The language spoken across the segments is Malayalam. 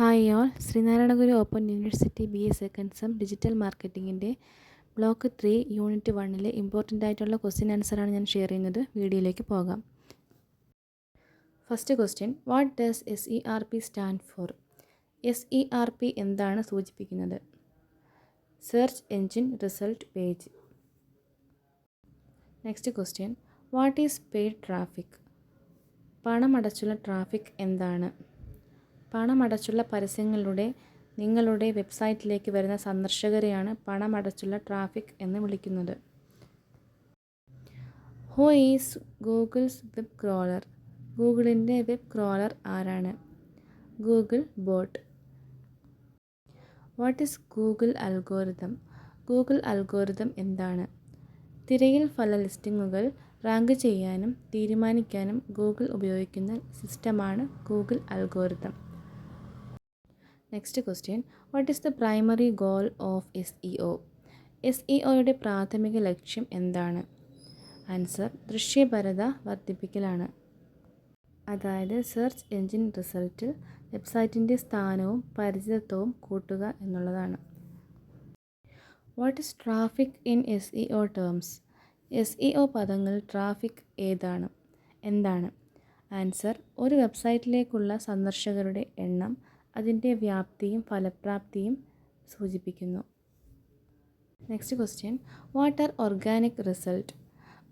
Hi all, Sree Narayana Guru open university BA second sem digital മാർക്കറ്റിങ്ങിൻ്റെ ബ്ലോക്ക് 3 യൂണിറ്റ് 1 ഇമ്പോർട്ടൻ്റ് ആയിട്ടുള്ള ക്വസ്റ്റ്യൻ ആൻസറാണ് ഞാൻ ഷെയർ ചെയ്യുന്നത്. വീഡിയോയിലേക്ക് പോകാം. First question, what does SERP stand for? SERP എന്താണ് സൂചിപ്പിക്കുന്നത്? Search engine result page. Next question, what is paid traffic? പണമടച്ചുള്ള ട്രാഫിക് എന്താണ്? പണമടച്ചുള്ള പരസ്യങ്ങളിലൂടെ നിങ്ങളുടെ വെബ്സൈറ്റിലേക്ക് വരുന്ന സന്ദർശകരെയാണ് പണമടച്ചുള്ള ട്രാഫിക് എന്ന് വിളിക്കുന്നത്. Who is Google's web crawler? ഗൂഗിളിൻ്റെ വെബ് ക്രോളർ ആരാണ്? Google bot. What is Google algorithm? Google algorithm എന്താണ്? തിരയൽ ഫല ലിസ്റ്റിങ്ങുകൾ റാങ്ക് ചെയ്യാനും തീരുമാനിക്കാനും ഗൂഗിൾ ഉപയോഗിക്കുന്ന സിസ്റ്റമാണ് Google algorithm. Next question, what is the primary goal of SEO? SEOയുടെ പ്രാഥമിക ലക്ഷ്യം എന്താണ്? ആൻസർ, ദൃശ്യപരത വർദ്ധിപ്പിക്കലാണ്. അതായത് സെർച്ച് എൻജിൻ റിസൾട്ടിൽ വെബ്സൈറ്റിൻ്റെ സ്ഥാനവും പരിചിതത്വവും കൂട്ടുക എന്നുള്ളതാണ്. What is traffic in SEO terms? SEO പദങ്ങൾ ട്രാഫിക് എന്താണ്? ആൻസർ, ഒരു വെബ്സൈറ്റിലേക്കുള്ള സന്ദർശകരുടെ എണ്ണം, അതിൻ്റെ വ്യാപ്തിയും ഫലപ്രാപ്തിയും സൂചിപ്പിക്കുന്നു. Next question, what are organic result?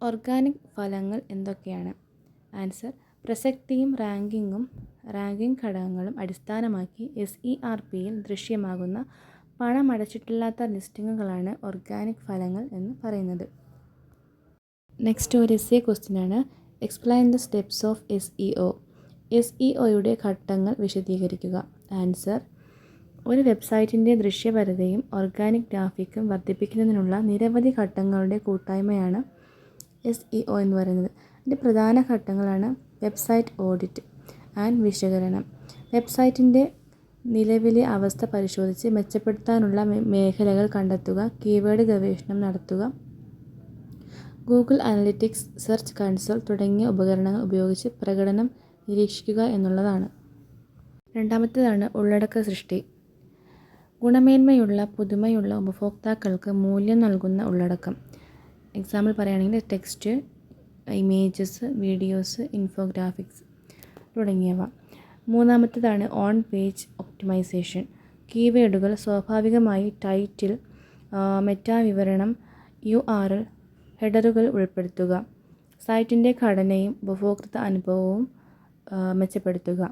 Organic ഫലങ്ങൾ എന്തൊക്കെയാണ്? ആൻസർ, പ്രസക്തിയും റാങ്കിംഗ് ഘടകങ്ങളും അടിസ്ഥാനമാക്കി SERPയിൽ ദൃശ്യമാകുന്ന പണമടച്ചിട്ടില്ലാത്ത ലിസ്റ്റിങ്ങുകളാണ് ഓർഗാനിക് ഫലങ്ങൾ എന്ന് പറയുന്നത്. നെക്സ്റ്റ് ഒരു essay ക്വസ്റ്റ്യനാണ്. Explain the steps of SEO. SEOയുടെ ഘട്ടങ്ങൾ വിശദീകരിക്കുക. ആൻസർ, ഒരു വെബ്സൈറ്റിൻ്റെ ദൃശ്യപരതയും ഓർഗാനിക് ട്രാഫിക്കും വർദ്ധിപ്പിക്കുന്നതിനുള്ള നിരവധി ഘട്ടങ്ങളുടെ കൂട്ടായ്മയാണ് SEO എന്ന് പറയുന്നത്. ഇതിൻ്റെ പ്രധാന ഘട്ടങ്ങളാണ് വെബ്സൈറ്റ് ഓഡിറ്റ് ആൻഡ് വിശകലനം, വെബ്സൈറ്റിൻ്റെ നിലവിലെ അവസ്ഥ പരിശോധിച്ച് മെച്ചപ്പെടുത്താനുള്ള മേഖലകൾ കണ്ടെത്തുക, കീവേഡ് ഗവേഷണം നടത്തുക, ഗൂഗിൾ അനലിറ്റിക്സ്, സെർച്ച് കൺസോൾ തുടങ്ങിയ ഉപകരണങ്ങൾ ഉപയോഗിച്ച് പ്രകടനം നിരീക്ഷിക്കുക എന്നുള്ളതാണ്. രണ്ടാമത്തേതാണ് ഉള്ളടക്ക സൃഷ്ടി. ഗുണമേന്മയുള്ള പുതുമയുള്ള ഉപഭോക്താക്കൾക്ക് മൂല്യം നൽകുന്ന ഉള്ളടക്കം. എക്സാമ്പിൾ പറയുകയാണെങ്കിൽ ടെക്സ്റ്റ്, ഇമേജസ്, വീഡിയോസ്, ഇൻഫോഗ്രാഫിക്സ് തുടങ്ങിയവ. മൂന്നാമത്തേതാണ് ഓൺ പേജ് ഒപ്റ്റിമൈസേഷൻ. കീവേഡുകൾ സ്വാഭാവികമായി ടൈറ്റിൽ, മെറ്റാ വിവരണം, URL, ഹെഡറുകൾ ഉൾപ്പെടുത്തുക. സൈറ്റിൻ്റെ ഘടനയും ഉപഭോക്തൃ അനുഭവവും മെച്ചപ്പെടുത്തുക.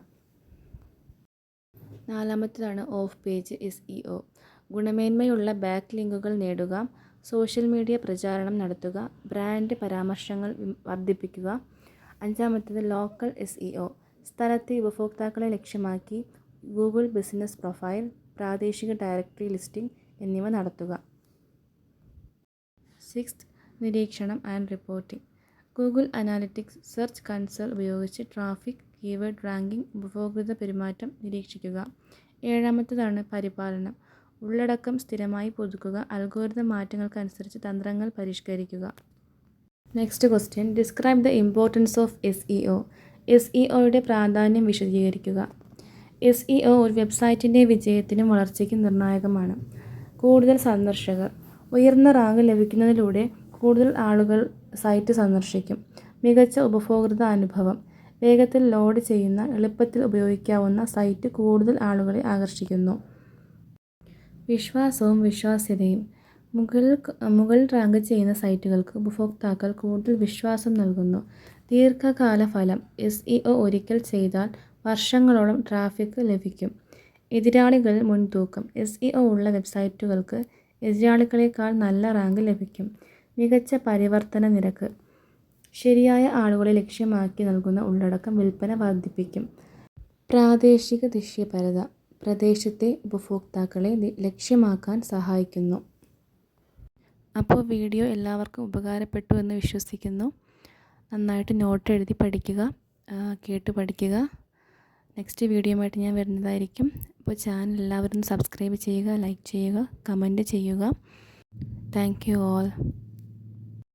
നാലാമത്തേതാണ് ഓഫ് പേജ് SEO. ഗുണമേന്മയുള്ള ബാക്ക് ലിങ്കുകൾ നേടുക, സോഷ്യൽ മീഡിയ പ്രചാരണം നടത്തുക, ബ്രാൻഡ് പരാമർശങ്ങൾ വർദ്ധിപ്പിക്കുക. അഞ്ചാമത്തേത് ലോക്കൽ SEO. സ്ഥലത്തെ ഉപഭോക്താക്കളെ ലക്ഷ്യമാക്കി ഗൂഗിൾ ബിസിനസ് പ്രൊഫൈൽ, പ്രാദേശിക ഡയറക്ടറി ലിസ്റ്റിംഗ് എന്നിവ നടത്തുക. സിക്സ്ത്, നിരീക്ഷണം and reporting. Google analytics, search console ഉപയോഗിച്ച് ട്രാഫിക്, കീവേഡ് റാങ്കിംഗ്, ഉപഭോക്തൃ പെരുമാറ്റം നിരീക്ഷിക്കുക. ഏഴാമത്തേതാണ് പരിപാലനം. ഉള്ളടക്കം സ്ഥിരമായി പുതുക്കുക, അൽഗോരിതം മാറ്റങ്ങൾക്കനുസരിച്ച് തന്ത്രങ്ങൾ പരിഷ്കരിക്കുക. Next question, describe the importance of SEO. SEOയുടെ പ്രാധാന്യം വിശദീകരിക്കുക. SEO ഒരു വെബ്സൈറ്റിൻ്റെ വിജയത്തിനും വളർച്ചയ്ക്കും നിർണായകമാണ്. കൂടുതൽ സന്ദർശകർ. ഉയർന്ന റാങ്ക് ലഭിക്കുന്നതിലൂടെ കൂടുതൽ ആളുകൾ സൈറ്റ് സന്ദർശിക്കും. മികച്ച ഉപഭോക്തൃ അനുഭവം. വേഗത്തിൽ ലോഡ് ചെയ്യുന്ന, എളുപ്പത്തിൽ ഉപയോഗിക്കാവുന്ന സൈറ്റ് കൂടുതൽ ആളുകളെ ആകർഷിക്കുന്നു. വിശ്വാസവും വിശ്വാസ്യതയും. മുകളിൽ റാങ്ക് ചെയ്യുന്ന സൈറ്റുകൾക്ക് ഉപഭോക്താക്കൾ കൂടുതൽ വിശ്വാസം നൽകുന്നു. ദീർഘകാല ഫലം. SEO ഒരിക്കൽ ചെയ്താൽ വർഷങ്ങളോളം ട്രാഫിക് ലഭിക്കും. എതിരാളികളിൽ മുൻതൂക്കം. SEO ഉള്ള വെബ്സൈറ്റുകൾക്ക് എതിരാളികളെക്കാൾ നല്ല റാങ്ക് ലഭിക്കും. മികച്ച പരിവർത്തന നിരക്ക്. ശരിയായ ആളുകളെ ലക്ഷ്യമാക്കി നൽകുന്ന ഉള്ളടക്കം വിൽപ്പന വർദ്ധിപ്പിക്കും. പ്രാദേശിക ദൃശ്യപരത. പ്രദേശത്തെ ഉപഭോക്താക്കളെ ലക്ഷ്യമാക്കാൻ സഹായിക്കുന്നു. അപ്പോൾ വീഡിയോ എല്ലാവർക്കും ഉപകാരപ്പെട്ടു എന്ന് വിശ്വസിക്കുന്നു. നന്നായിട്ട് നോട്ട് എഴുതി പഠിക്കുക, കേട്ട് പഠിക്കുക. നെക്സ്റ്റ് വീഡിയോയുമായിട്ട് ഞാൻ വരുന്നതായിരിക്കും. അപ്പോൾ ചാനൽ എല്ലാവരും സബ്സ്ക്രൈബ് ചെയ്യുക, ലൈക്ക് ചെയ്യുക, കമൻറ്റ് ചെയ്യുക. Thank you all.